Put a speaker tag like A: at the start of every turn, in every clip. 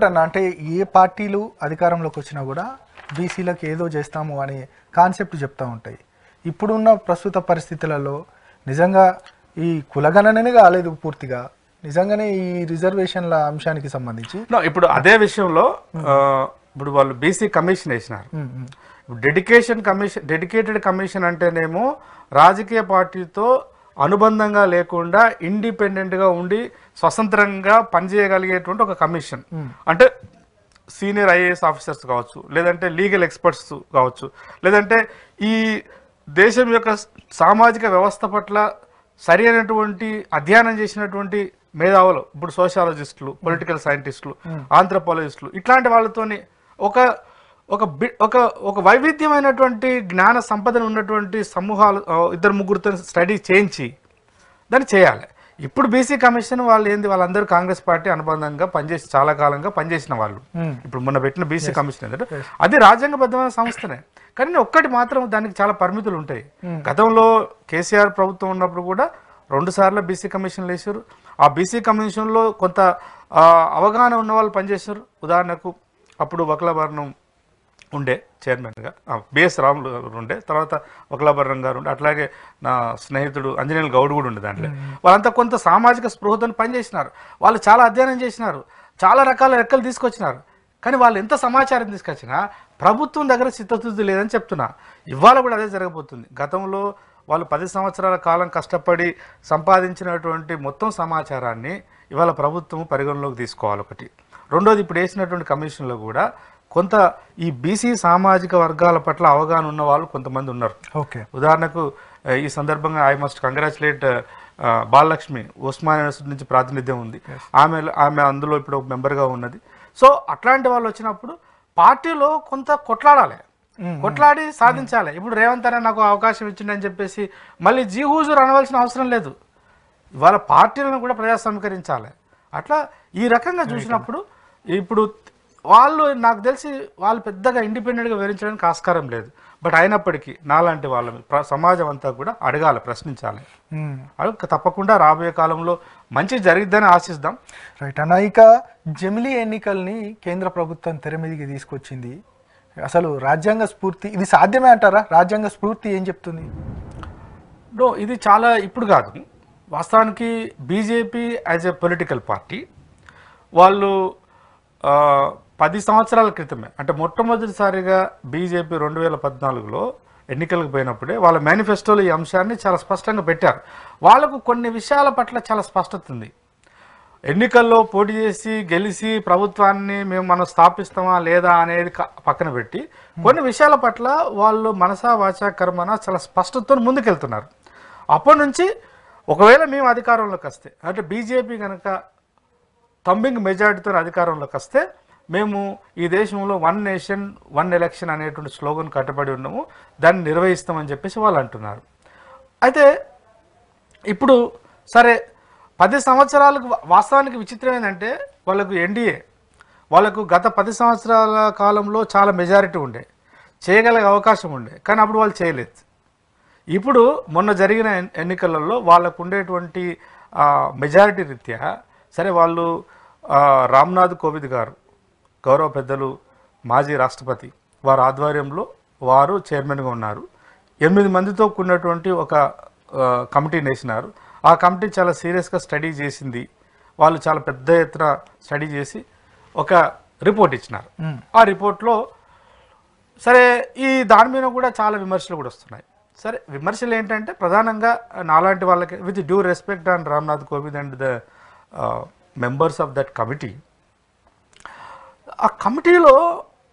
A: అంటే ఏ పార్టీలు అధికారంలోకి వచ్చినా కూడా బీసీలకు ఏదో చేస్తాము అనే కాన్సెప్ట్ చెప్తూ ఉంటాయి. ఇప్పుడున్న ప్రస్తుత పరిస్థితులలో నిజంగా ఈ కులగణననే కాలేదు పూర్తిగా, నిజంగానే ఈ రిజర్వేషన్ల అంశానికి సంబంధించి
B: ఇప్పుడు అదే విషయంలో ఇప్పుడు వాళ్ళు బీసీ కమిషన్ వేసినారు. డెడికేటెడ్ కమిషన్ అంటేనేమో రాజకీయ పార్టీతో అనుబంధంగా లేకుండా ఇండిపెండెంట్గా ఉండి స్వతంత్రంగా పనిచేయగలిగేటువంటి ఒక కమిషన్. అంటే సీనియర్ ఐఏఎస్ ఆఫీసర్స్ కావచ్చు, లేదంటే లీగల్ ఎక్స్పర్ట్స్ కావచ్చు, లేదంటే ఈ దేశం యొక్క సామాజిక వ్యవస్థ పట్ల సరి అయినటువంటి అధ్యయనం చేసినటువంటి మేధావులు, ఇప్పుడు సోషాలజిస్టులు, పొలిటికల్ సైంటిస్టులు, ఆంథ్రోపాలజిస్టులు, ఇట్లాంటి వాళ్ళతోని ఒక ఒక ఒక వైవిధ్యమైనటువంటి జ్ఞాన సంపదను ఉన్నటువంటి సమూహాలు ఇద్దరు ముగ్గురితో స్టడీ చేయించి దాన్ని చేయాలి. ఇప్పుడు బీసీ కమిషన్ వాళ్ళు ఏంది, వాళ్ళందరూ కాంగ్రెస్ పార్టీ అనుబంధంగా పనిచేసి చాలా కాలంగా పనిచేసిన వాళ్ళు. ఇప్పుడు మొన్న పెట్టిన బీసీ కమిషన్ ఏంటంటే అది రాజ్యాంగబద్ధమైన సంస్థనే, కానీ ఒక్కటి మాత్రం దానికి చాలా పరిమితులు ఉంటాయి. గతంలో కేసీఆర్ ప్రభుత్వం ఉన్నప్పుడు కూడా 2 సార్లు బీసీ కమిషన్లు వేసారు. ఆ బీసీ కమిషన్లో కొంత అవగాహన ఉన్న వాళ్ళు పనిచేశారు. ఉదాహరణకు అప్పుడు వకలాభరణం ఉండే చైర్మన్గా బిఎస్ రాములు గారు ఉండే, తర్వాత వకలాభరణం గారు ఉండే, అట్లాగే నా స్నేహితుడు అంజనేయులు గౌడ్ కూడా ఉండే. దాంట్లో వాళ్ళంతా కొంత సామాజిక స్పృహతో పనిచేసినారు. వాళ్ళు చాలా అధ్యయనం చేసినారు, చాలా రకాల లెక్కలు తీసుకొచ్చినారు. కానీ వాళ్ళు ఎంత సమాచారం తీసుకొచ్చినా ప్రభుత్వం దగ్గర చిత్తశుద్ధి లేదని చెప్తున్నా. ఇవాళ కూడా అదే జరగబోతుంది. గతంలో వాళ్ళు 10 సంవత్సరాల కాలం కష్టపడి సంపాదించినటువంటి మొత్తం సమాచారాన్ని ఇవాళ ప్రభుత్వం పరిగణలోకి తీసుకోవాలి. ఒకటి. రెండోది, ఇప్పుడు వేసినటువంటి కమిషన్లో కూడా కొంత ఈ బీసీ సామాజిక వర్గాల పట్ల అవగాహన ఉన్న వాళ్ళు కొంతమంది ఉన్నారు. ఉదాహరణకు ఈ సందర్భంగా I must congratulate Balalakshmi, Osmania university నుంచి ప్రాతినిధ్యం ఉంది. ఆమె అందులో ఇప్పుడు ఒక మెంబర్గా ఉన్నది. సో అట్లాంటి వాళ్ళు వచ్చినప్పుడు పార్టీలో కొంత కొట్లాడి సాధించాలి. ఇప్పుడు రేవంత్ అన్న నాకు అవకాశం ఇచ్చిండని చెప్పేసి మళ్ళీ జీహూజూరు అనవలసిన అవసరం లేదు. వాళ్ళ పార్టీలను కూడా ప్రజాస్వామీకరించాలి. అట్లా ఈ రకంగా చూసినప్పుడు ఇప్పుడు వాళ్ళు, నాకు తెలిసి వాళ్ళు పెద్దగా ఇండిపెండెంట్గా వివరించడానికి ఆస్కారం లేదు. బట్ అయినప్పటికీ నాలాంటి వాళ్ళని సమాజం అంతా కూడా అడగాలి, ప్రశ్నించాలి. తప్పకుండా రాబోయే కాలంలో మంచి జరిగిద్దని ఆశిద్దాం.
A: రైట్ అన్న. ఇక జమిలీ ఎన్నికల్ని కేంద్ర ప్రభుత్వం తెర మీదకి తీసుకొచ్చింది. అసలు రాజ్యాంగ స్ఫూర్తి ఇది సాధ్యమే అంటారా? రాజ్యాంగ స్ఫూర్తి ఏం చెప్తుంది?
B: ఇది చాలా ఇప్పుడు కాదు. వాస్తవానికి BJP as a political party వాళ్ళు 10 సంవత్సరాల క్రితమే, అంటే మొట్టమొదటిసారిగా బీజేపీ 2014లో ఎన్నికలకు పోయినప్పుడే వాళ్ళ మేనిఫెస్టోలో ఈ అంశాన్ని చాలా స్పష్టంగా పెట్టారు. వాళ్ళకు కొన్ని విషయాల పట్ల చాలా స్పష్టత ఉంది. ఎన్నికల్లో పోటీ చేసి గెలిచి ప్రభుత్వాన్ని మనం స్థాపిస్తామా లేదా అనేది పక్కన పెట్టి కొన్ని విషయాల పట్ల వాళ్ళు మనసా వాచా కర్మన చాలా స్పష్టతతో ముందుకెళ్తున్నారు. అప్పటి నుంచి ఒకవేళ మేము అధికారంలోకి వస్తే, అంటే బీజేపీ కనుక థంబింగ్ మెజారిటీతో అధికారంలోకి వస్తే మేము ఈ దేశంలో 1 నేషన్ 1 ఎలక్షన్ అనేటువంటి స్లోగన్ కట్టుబడి ఉన్నాము, దాన్ని నిర్వహిస్తామని చెప్పేసి వాళ్ళు అంటున్నారు. అయితే ఇప్పుడు సరే 10 సంవత్సరాలకు వాస్తవానికి విచిత్రం ఏంటంటే వాళ్ళకు ఎన్డీఏ వాళ్ళకు గత 10 సంవత్సరాల కాలంలో చాలా మెజారిటీ ఉండే, చేయగలిగే అవకాశం ఉండే, కానీ అప్పుడు వాళ్ళు చేయలేదు. ఇప్పుడు మొన్న జరిగిన ఎన్నికలలో వాళ్ళకు ఉండేటువంటి మెజారిటీ రీత్యా సరే వాళ్ళు రామ్నాథ్ కోవింద్ గారు, గౌరవ పెద్దలు మాజీ రాష్ట్రపతి వారి ఆధ్వర్యంలో వారు చైర్మన్గా ఉన్నారు. 8 మందితో కూడినటువంటి ఒక కమిటీని వేసినారు. ఆ కమిటీ చాలా సీరియస్గా స్టడీ చేసింది. వాళ్ళు చాలా పెద్ద ఎత్తున స్టడీ చేసి ఒక రిపోర్ట్ ఇచ్చినారు. ఆ రిపోర్ట్లో సరే ఈ దాని మీద కూడా చాలా విమర్శలు కూడా వస్తున్నాయి. సరే విమర్శలు ఏంటంటే ప్రధానంగా నాలాంటి వాళ్ళకి, with due respect and Ramnath Kovind and the members of that committee, ఆ కమిటీలో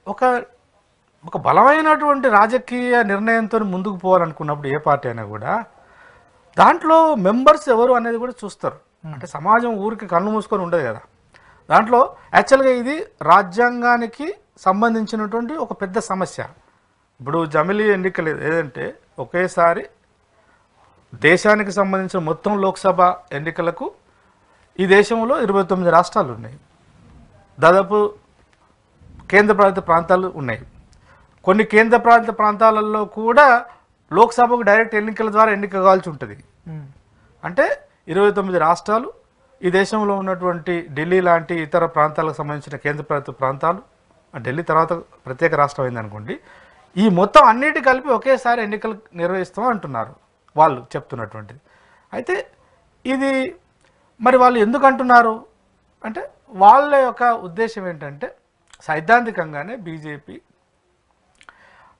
B: ఒక బలమైనటువంటి రాజకీయ నిర్ణయంతో ముందుకు పోవాలనుకున్నప్పుడు ఏ పార్టీ అయినా కూడా దాంట్లో మెంబర్స్ ఎవరు అనేది కూడా చూస్తారు. అంటే సమాజం ఊరికి కళ్ళు మూసుకొని ఉండదు కదా. దాంట్లో యాక్చువల్గా ఇది రాజ్యాంగానికి సంబంధించినటువంటి ఒక పెద్ద సమస్య. ఇప్పుడు జమిలీ ఎన్నికలు ఏదంటే ఒకేసారి దేశానికి సంబంధించిన మొత్తం లోక్సభ ఎన్నికలకు ఈ దేశంలో 29 రాష్ట్రాలు ఉన్నాయి, దాదాపు కేంద్రపాలిత ప్రాంతాలు ఉన్నాయి. కొన్ని కేంద్రపాలిత ప్రాంతాలలో కూడా లోక్సభకు డైరెక్ట్ ఎన్నికల ద్వారా ఎన్నిక కావాల్సి ఉంటుంది. అంటే 29 రాష్ట్రాలు, ఈ దేశంలో ఉన్నటువంటి ఢిల్లీ లాంటి ఇతర ప్రాంతాలకు సంబంధించిన కేంద్ర ప్రభుత్వ ప్రాంతాలు, ఢిల్లీ తర్వాత ప్రత్యేక రాష్ట్రం అయిందనుకోండి, ఈ మొత్తం అన్నిటి కలిపి ఒకేసారి ఎన్నికలు నిర్వహిస్తాం అంటున్నారు వాళ్ళు చెప్తున్నటువంటిది. అయితే ఇది మరి వాళ్ళు ఎందుకు అంటున్నారు అంటే వాళ్ళ యొక్క ఉద్దేశం ఏంటంటే సైద్ధాంతికంగానే బీజేపీ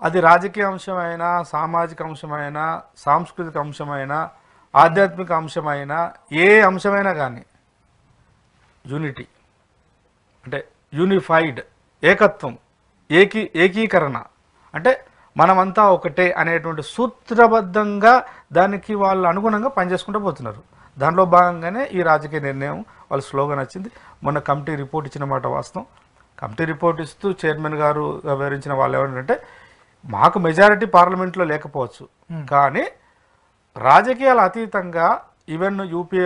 B: అది రాజకీయ అంశమైనా, సామాజిక అంశమైనా, సాంస్కృతిక అంశమైనా, ఆధ్యాత్మిక అంశమైనా, ఏ అంశమైనా కానీ యూనిటీ అంటే యూనిఫైడ్, ఏకత్వం, ఏకీకరణ అంటే మనమంతా ఒకటే అనేటువంటి సూత్రబద్ధంగా దానికి వాళ్ళు అనుగుణంగా పనిచేసుకుంటూ పోతున్నారు. దానిలో భాగంగానే ఈ రాజకీయ నిర్ణయం వాళ్ళ స్లోగన్ వచ్చింది. మొన్న కమిటీ రిపోర్ట్ ఇచ్చిన మాట వాస్తవం. కమిటీ రిపోర్ట్ ఇస్తూ చైర్మన్ గారు వివరించిన వాళ్ళు ఏమంటే మాకు మెజారిటీ పార్లమెంట్లో లేకపోవచ్చు, కానీ రాజకీయాల అతీతంగా ఈవెన్ యూపీఏ